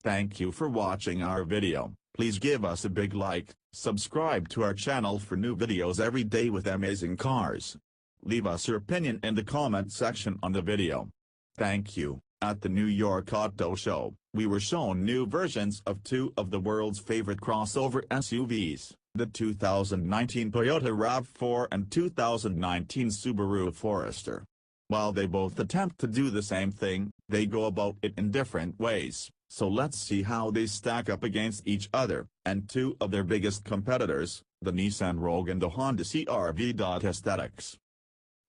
Thank you for watching our video. Please give us a big like, subscribe to our channel for new videos every day with amazing cars. Leave us your opinion in the comment section on the video. Thank you. At the New York Auto Show, we were shown new versions of two of the world's favorite crossover SUVs, the 2019 Toyota RAV4 and 2019 Subaru Forester. While they both attempt to do the same thing, they go about it in different ways, so let's see how they stack up against each other, and two of their biggest competitors, the Nissan Rogue and the Honda CR-V.Aesthetics.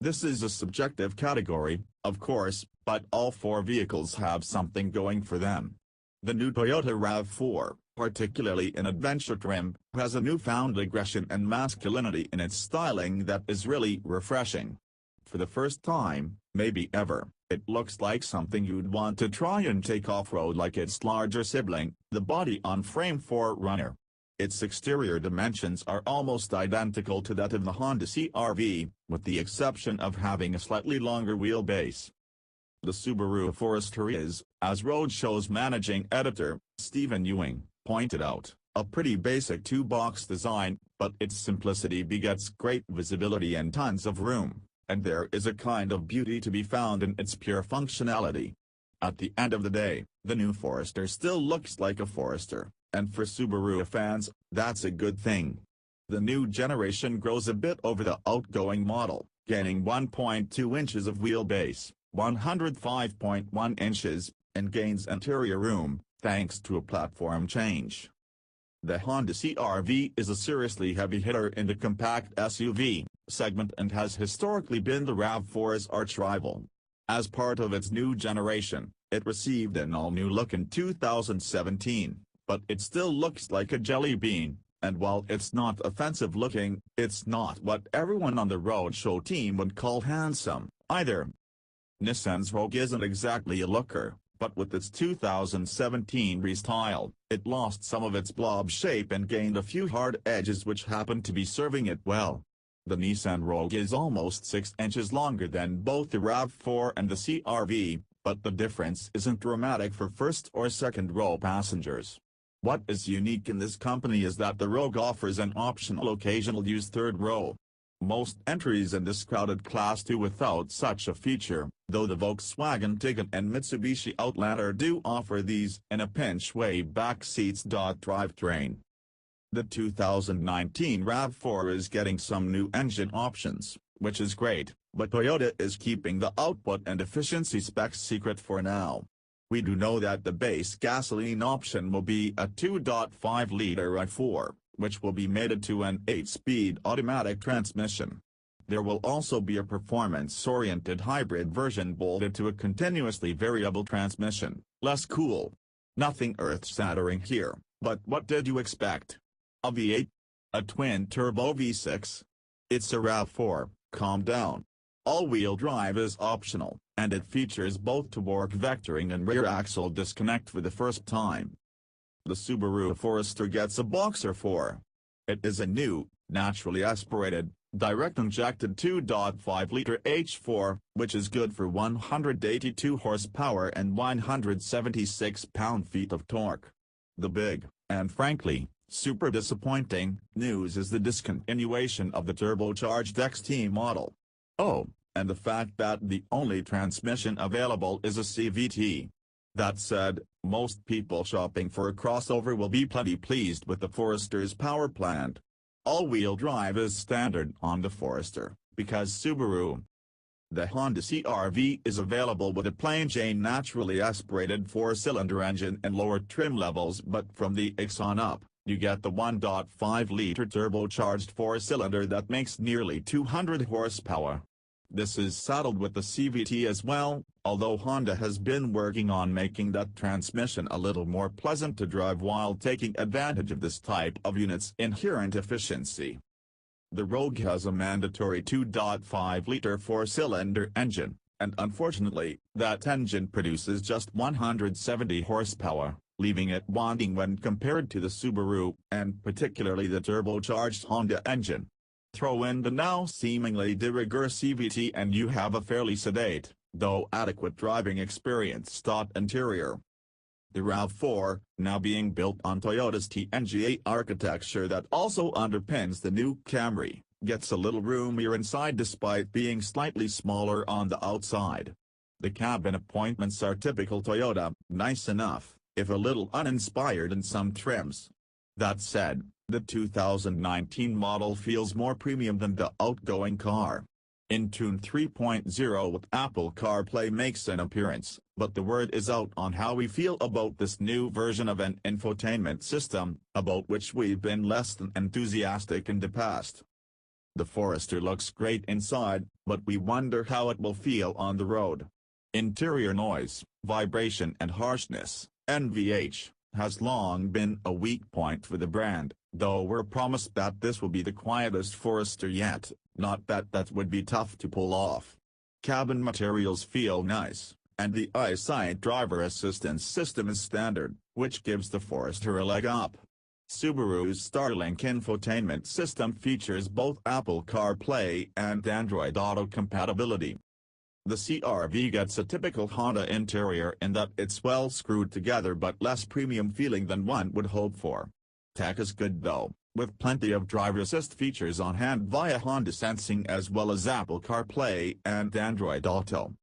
This is a subjective category, of course, but all four vehicles have something going for them. The new Toyota RAV4, particularly in adventure trim, has a newfound aggression and masculinity in its styling that is really refreshing. For the first time, maybe ever, it looks like something you'd want to try and take off-road like its larger sibling, the body-on-frame 4Runner. Its exterior dimensions are almost identical to that of the Honda CR-V, with the exception of having a slightly longer wheelbase. The Subaru Forester is, as Roadshow's managing editor, Stephen Ewing, pointed out, a pretty basic two-box design, but its simplicity begets great visibility and tons of room, and there is a kind of beauty to be found in its pure functionality. At the end of the day, the new Forester still looks like a Forester, and for Subaru fans, that's a good thing. The new generation grows a bit over the outgoing model, gaining 1.2 inches of wheelbase, 105.1 inches, and gains interior room, thanks to a platform change. The Honda CR-V is a seriously heavy hitter in the compact SUV segment and has historically been the RAV4's arch-rival. As part of its new generation, it received an all-new look in 2017, but it still looks like a jelly bean, and while it's not offensive-looking, it's not what everyone on the Roadshow team would call handsome, either. Nissan's Rogue isn't exactly a looker, but with its 2017 restyle, it lost some of its blob shape and gained a few hard edges which happen to be serving it well. The Nissan Rogue is almost 6 inches longer than both the RAV4 and the CR-V, but the difference isn't dramatic for first or second row passengers. What is unique in this company is that the Rogue offers an optional occasional use third row. Most entries in this crowded class do without such a feature, though the Volkswagen Tiguan and Mitsubishi Outlander do offer these in a pinch way back seats. Drivetrain. The 2019 RAV4 is getting some new engine options, which is great, but Toyota is keeping the output and efficiency specs secret for now. We do know that the base gasoline option will be a 2.5-liter RAV4, which will be mated to an 8-speed automatic transmission. There will also be a performance-oriented hybrid version bolted to a continuously variable transmission. Less cool. Nothing earth-shattering here, but what did you expect? A V8? A twin-turbo V6? It's a RAV4, calm down. All-wheel drive is optional, and it features both torque vectoring and rear axle disconnect for the first time. The Subaru Forester gets a Boxer 4. It is a new, naturally aspirated, direct-injected 2.5-liter H4, which is good for 182 horsepower and 176 pound-feet of torque. The big, and frankly, super disappointing, news is the discontinuation of the turbocharged XT model. Oh, and the fact that the only transmission available is a CVT. That said, most people shopping for a crossover will be plenty pleased with the Forester's power plant. All-wheel drive is standard on the Forester, because Subaru. The Honda CR-V is available with a plain Jane naturally aspirated 4-cylinder engine and lower trim levels, but from the X on up, you get the 1.5-liter turbocharged 4-cylinder that makes nearly 200 horsepower. This is saddled with the CVT as well, although Honda has been working on making that transmission a little more pleasant to drive while taking advantage of this type of unit's inherent efficiency. The Rogue has a mandatory 2.5-liter 4-cylinder engine, and unfortunately, that engine produces just 170 horsepower, leaving it wanting when compared to the Subaru, and particularly the turbocharged Honda engine. Throw in the now seemingly de rigueur CVT and you have a fairly sedate, though adequate driving experience. Interior. The RAV4, now being built on Toyota's TNGA architecture that also underpins the new Camry, gets a little roomier inside despite being slightly smaller on the outside. The cabin appointments are typical Toyota, nice enough, if a little uninspired in some trims. That said, the 2019 model feels more premium than the outgoing car. Intune 3.0 with Apple CarPlay makes an appearance, but the word is out on how we feel about this new version of an infotainment system, about which we've been less than enthusiastic in the past. The Forester looks great inside, but we wonder how it will feel on the road. Interior noise, vibration and harshness, NVH, has long been a weak point for the brand, though we're promised that this will be the quietest Forester yet. Not that would be tough to pull off. Cabin materials feel nice, and the EyeSight driver assistance system is standard, which gives the Forester a leg up. Subaru's Starlink infotainment system features both Apple CarPlay and Android Auto compatibility. The CR-V gets a typical Honda interior in that it's well screwed together but less premium feeling than one would hope for. Tech is good though, with plenty of driver assist features on hand via Honda Sensing as well as Apple CarPlay and Android Auto.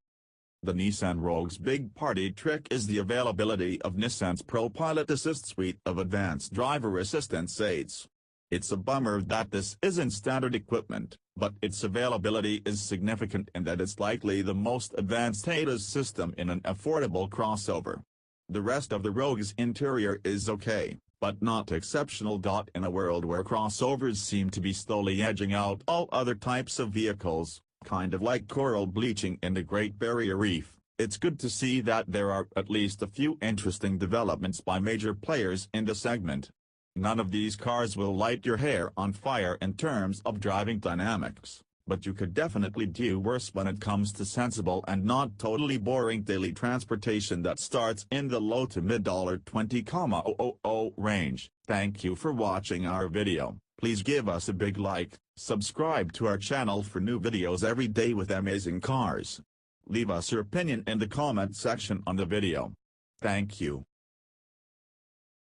The Nissan Rogue's big party trick is the availability of Nissan's ProPilot Assist suite of advanced driver assistance aids. It's a bummer that this isn't standard equipment, but its availability is significant in that it's likely the most advanced ADAS system in an affordable crossover. The rest of the Rogue's interior is okay, but not exceptional. In a world where crossovers seem to be slowly edging out all other types of vehicles, kind of like coral bleaching in the Great Barrier Reef, it's good to see that there are at least a few interesting developments by major players in the segment. None of these cars will light your hair on fire in terms of driving dynamics, but you could definitely do worse when it comes to sensible and not totally boring daily transportation that starts in the low to mid $20,000 range. Thank you for watching our video. Please give us a big like, subscribe to our channel for new videos every day with amazing cars. Leave us your opinion in the comment section on the video. Thank you.